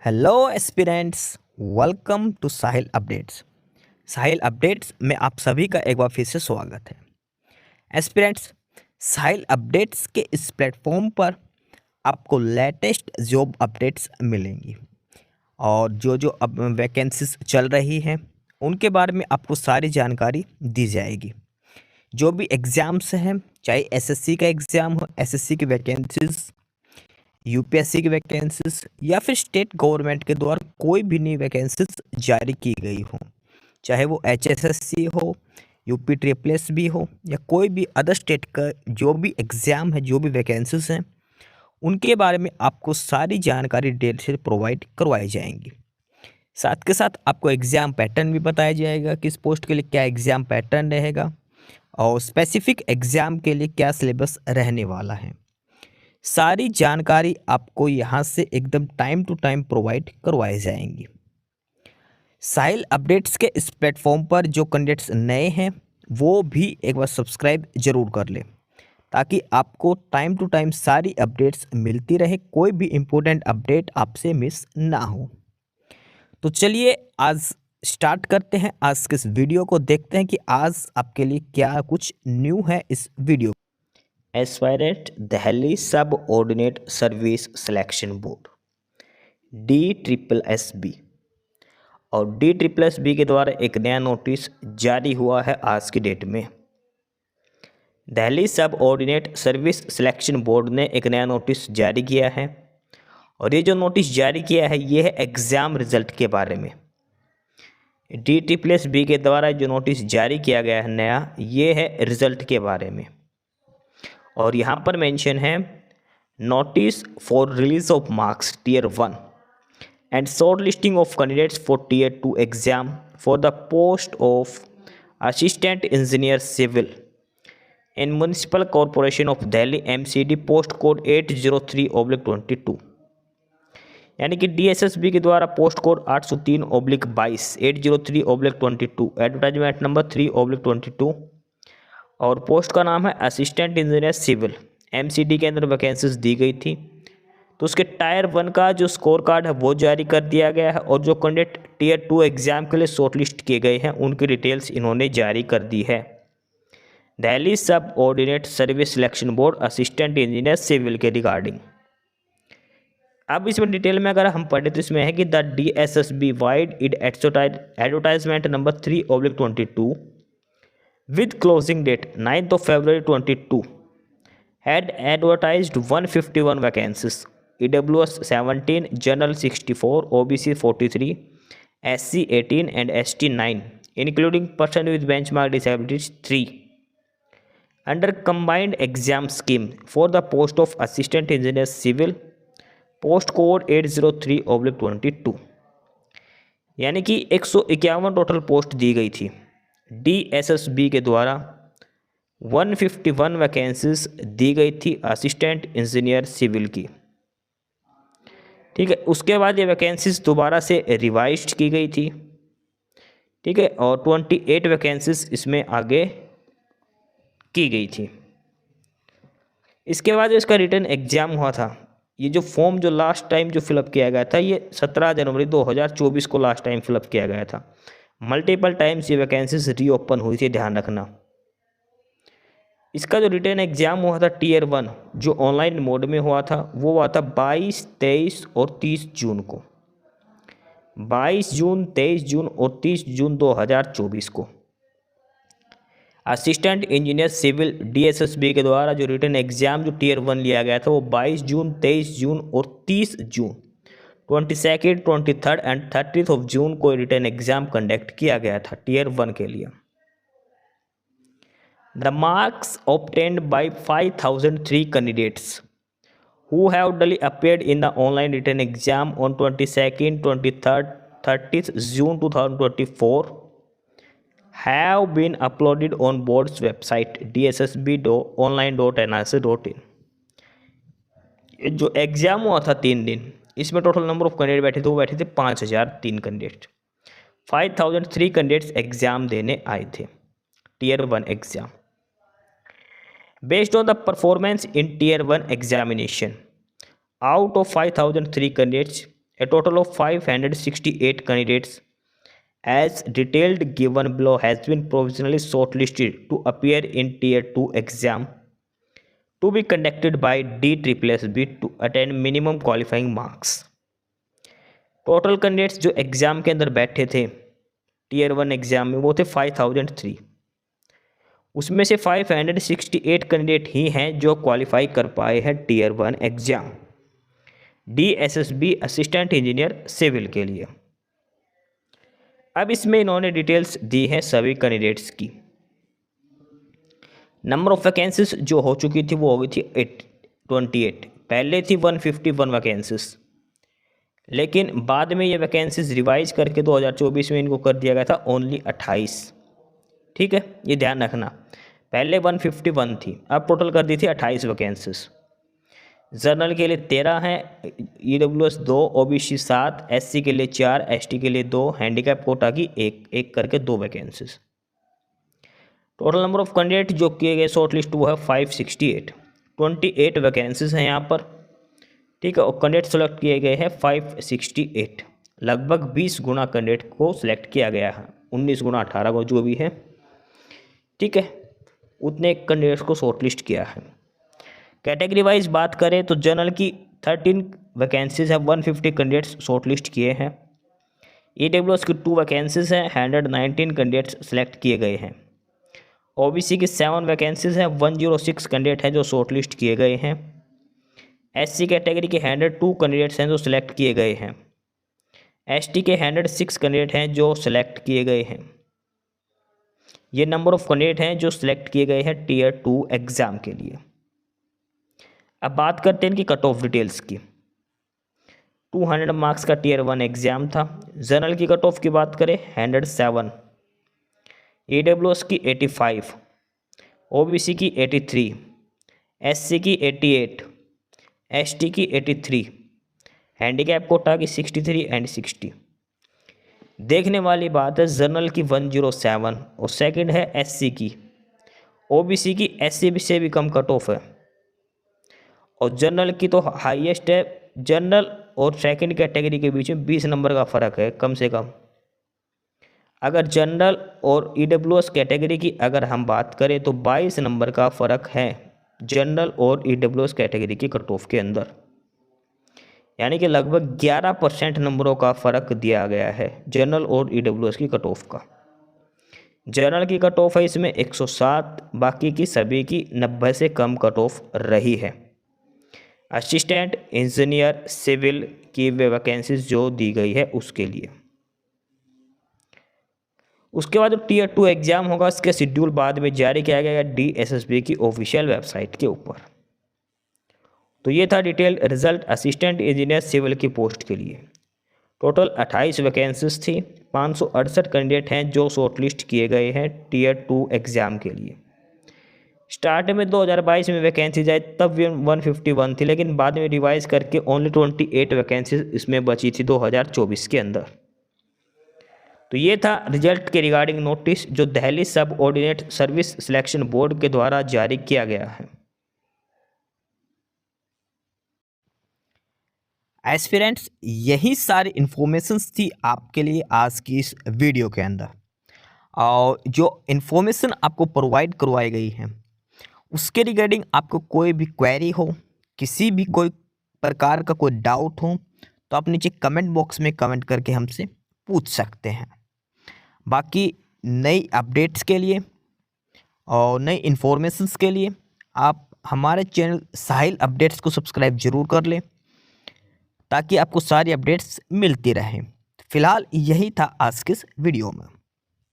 Hello aspirants, welcome to Sahil updates. Sahil updates में आप सभी का एक बार फिर से स्वागत है। एस्पिरेंट्स, साहिल अपडेट्स के इस प्लेटफॉर्म पर आपको लेटेस्ट जॉब अपडेट्स मिलेंगी और जो जो अब वैकेंसीज चल रही हैं उनके बारे में आपको सारी जानकारी दी जाएगी। जो भी एग्ज़ाम्स हैं, चाहे एसएससी का एग्ज़ाम हो, एसएससी की वैकेंसीज, यूपीएससी की वैकेंसीज या फिर स्टेट गवर्नमेंट के द्वारा कोई भी नई वैकेंसीज जारी की गई हो, चाहे वो एचएसएससी हो, यूपी ट्रिपल एस भी हो या कोई भी अदर स्टेट का जो भी एग्ज़ाम है, जो भी वैकेंसीज हैं, उनके बारे में आपको सारी जानकारी डिटेल से प्रोवाइड करवाई जाएंगी। साथ के साथ आपको एग्ज़ाम पैटर्न भी बताया जाएगा, किस पोस्ट के लिए क्या एग्ज़ाम पैटर्न रहेगा और स्पेसिफिक एग्ज़ाम के लिए क्या सिलेबस रहने वाला है। सारी जानकारी आपको यहाँ से एकदम टाइम टू टाइम प्रोवाइड करवाई जाएंगी। साहिल अपडेट्स के इस प्लेटफॉर्म पर जो कैंडिडेट्स नए हैं वो भी एक बार सब्सक्राइब जरूर कर लें ताकि आपको टाइम टू टाइम सारी अपडेट्स मिलती रहे, कोई भी इम्पोर्टेंट अपडेट आपसे मिस ना हो। तो चलिए आज स्टार्ट करते हैं, आज के इस वीडियो को देखते हैं कि आज आपके लिए क्या कुछ न्यू है इस video. Aspirant Delhi subordinate service selection board DSSB और DSSB के द्वारा एक नया नोटिस जारी हुआ है आज की डेट में। Delhi subordinate service selection board ने एक नया नोटिस जारी किया है और ये जो नोटिस जारी किया है ये है एग्ज़ाम रिजल्ट के बारे में। DSSB के द्वारा जो नोटिस जारी किया गया है नया, ये है रिजल्ट के बारे में और यहाँ पर मेंशन है notice for release of marks tier 1 and shortlisting of candidates for tier 2 exam for the post of assistant engineer civil in municipal corporation of Delhi MCD post code 803/22। यानी कि DSSB के द्वारा पोस्ट कोड 803/22 803/22 एडवर्टाइजमेंट नंबर 3/22 और post का नाम है assistant engineer civil, MCD के अंदर वैकेंसीज दी गई थी। तो उसके टायर 1 का जो स्कोर कार्ड है वो जारी कर दिया गया है और जो कैंडिडेट टियर 2 एग्जाम के लिए शॉर्टलिस्ट किए गए हैं उनकी डिटेल्स इन्होंने जारी कर दी है। Delhi subordinate service selection board assistant engineer civil के रिगार्डिंग। अब इसमें डिटेल में अगर हम पढ़े तो इसमें है कि the DSSB vide ad advertisement number 3/22 with closing date 9th of February 22 had advertised 151 vacancies, EWS 17, General 64, OBC 43, SC 18 and ST 9, including person with benchmark disabilities 3, under combined exam scheme for the post of assistant engineer civil, post code 803/22। यानी कि 151 total post दी गई थी। DSSB के द्वारा 151 vacancies दी गई थी assistant engineer civil की। ठीक है, उसके बाद ये वैकेंसीज दोबारा से रिवाइज्ड की गई थी। ठीक है, और 28 वैकेंसीज इसमें आगे की गई थी। इसके बाद इसका रिटर्न एग्जाम हुआ था। ये जो फॉर्म जो लास्ट टाइम जो फिलअप किया गया था ये 17 जनवरी 2024 को लास्ट टाइम फिलअप किया गया था। मल्टीपल टाइम्स ये वैकेंसीज रीओपन हुई थी, ध्यान रखना। इसका जो रिटर्न एग्जाम हुआ था टियर 1 जो ऑनलाइन मोड में हुआ था वो हुआ था 22, 23 और 30 जून को। 22 जून, 23 जून और 30 जून 2024 को असिस्टेंट इंजीनियर सिविल DSSB के द्वारा जो रिटर्न एग्जाम जो टियर 1 लिया गया था वो 22 जून, 23 जून और 30 जून, 22, 23 एंड 30 ऑफ जून को रिटर्न एग्जाम कंडक्ट किया गया था टियर 1 के लिए। The marks obtained by 5,003 candidates who have duly appeared in the online written exam on 22nd, 23rd, 30th June 2024 have been uploaded on board's website dssb.online.nrc.in। जो exam हुआ था 3 दिन, इसमें टोटल नंबर ऑफ कैंडिडेट बैठे थे वो बैठे थे 5003 कैंडिडेट। 5003 कैंडिडेट्स एग्जाम देने आए थे tier 1 exam. Based on the performance in Tier 1 examination, out of 5,003 candidates, A total of 568 candidates, as detailed given below, has been provisionally shortlisted to appear in Tier 2 exam to be conducted by DSSB to attain minimum qualifying marks. Total candidates जो exam के अंदर बैठे थे Tier 1 exam में वो थे 5003। उसमें से 568 कैंडिडेट ही हैं जो क्वालिफाई कर पाए हैं Tier 1 exam DSSB assistant engineer civil के लिए। अब इसमें इन्होंने डिटेल्स दी हैं सभी कैंडिडेट्स की। नंबर ऑफ वैकेंसीज जो हो चुकी थी वो हो गई थी 28। पहले थी 151 वैकेंसीज, लेकिन बाद में ये वैकेंसीज रिवाइज करके 2024 में इनको कर दिया गया था ओनली 28। ठीक है, ये ध्यान रखना, पहले 151 थी, अब टोटल कर दी थी 28 वैकेंसीज। जनरल के लिए 13 हैं, EWS 2, OBC 7, SC के लिए 4, ST के लिए 2, हैंडीकैप कोटा की एक करके 2 vacancies. Total number of candidate जो किए गए शॉर्ट लिस्ट वो है 568। 28 वैकेंसीज हैं यहाँ पर। ठीक है, और कैंडिडेट सेलेक्ट किए गए हैं 568। लगभग 20 गुना कैंडिडेट को सिलेक्ट किया गया है, 19 गुना 18 को जो भी है। ठीक है, उतने कैंडिडेट्स को शॉर्ट लिस्ट किया है। कैटेगरी वाइज बात करें तो जनरल की 13 वैकेंसीज है, 150 कैंडिडेट्स शॉर्ट लिस्ट किए हैं। EWS की 2 वैकेंसीज हैं, 119 कैंडिडेट्स सेलेक्ट किए गए हैं। OBC की 7 वैकेंसीज हैं, 106 कैंडिडेट हैं जो शॉर्ट लिस्ट किए गए हैं। SC कैटेगरी के 102 कैंडिडेट्स हैं जो सिलेक्ट किए गए हैं। ST के 106 कैंडिडेट हैं जो सिलेक्ट किए गए हैं। ये नंबर ऑफ कैंडिडेट हैं जो सिलेक्ट किए गए हैं Tier 2 एग्ज़ाम के लिए। अब बात करते हैं इनकी कट ऑफ डिटेल्स की। 200 मार्क्स का Tier 1 एग्ज़ाम था। जनरल की कट ऑफ की बात करें 107, EWS की 85, OBC की 83, SC की 88, ST की 83, हैंडीकैप कोटा की 63 एंड 60। देखने वाली बात है, जनरल की 107 और सेकंड है SC की। OBC की SC से भी कम कट ऑफ है और जनरल की तो हाईएस्ट है। जनरल और सेकंड कैटेगरी के बीच में 20 नंबर का फ़र्क है कम से कम। अगर जनरल और EWS कैटेगरी की अगर हम बात करें तो 22 नंबर का फ़र्क है जनरल और EWS कैटेगरी की कट ऑफ के अंदर, यानी कि लगभग 11% नंबरों का फ़र्क दिया गया है जनरल और EWS की कट ऑफ का। जनरल की कट ऑफ है इसमें 107, बाकी की सभी की 90 से कम कट ऑफ रही है। असिस्टेंट इंजीनियर सिविल की वैकेंसीज जो दी गई है उसके लिए। उसके बाद जो Tier 2 एग्ज़ाम होगा इसका शेड्यूल बाद में जारी किया गया DSSB की ऑफिशियल वेबसाइट के ऊपर। तो ये था detail result assistant engineer civil की पोस्ट के लिए। टोटल 28 वैकेंसीज थी, 568 कैंडिडेट हैं जो शॉर्टलिस्ट किए गए हैं Tier 2 एग्ज़ाम के लिए। स्टार्ट में 2022 में वैकेंसीज आई तब 151 थी, लेकिन बाद में रिवाइज करके ओनली 28 वैकेंसीज इसमें बची थी 2024 के अंदर। तो ये था रिजल्ट के रिगार्डिंग नोटिस जो Delhi subordinate service selection board के द्वारा जारी किया गया है। एस्पिरेंट्स, यही सारी इन्फॉर्मेशंस थी आपके लिए आज की इस वीडियो के अंदर। और जो इन्फॉर्मेशन आपको प्रोवाइड करवाई गई है उसके रिगार्डिंग आपको कोई भी क्वेरी हो, किसी भी कोई प्रकार का कोई डाउट हो तो आप नीचे कमेंट बॉक्स में कमेंट करके हमसे पूछ सकते हैं। बाकी नई अपडेट्स के लिए और नई इन्फॉर्मेशंस के लिए आप हमारे चैनल साहिल अपडेट्स को सब्सक्राइब ज़रूर कर लें ताकि आपको सारी अपडेट्स मिलती रहें। फ़िलहाल यही था आज के इस वीडियो में।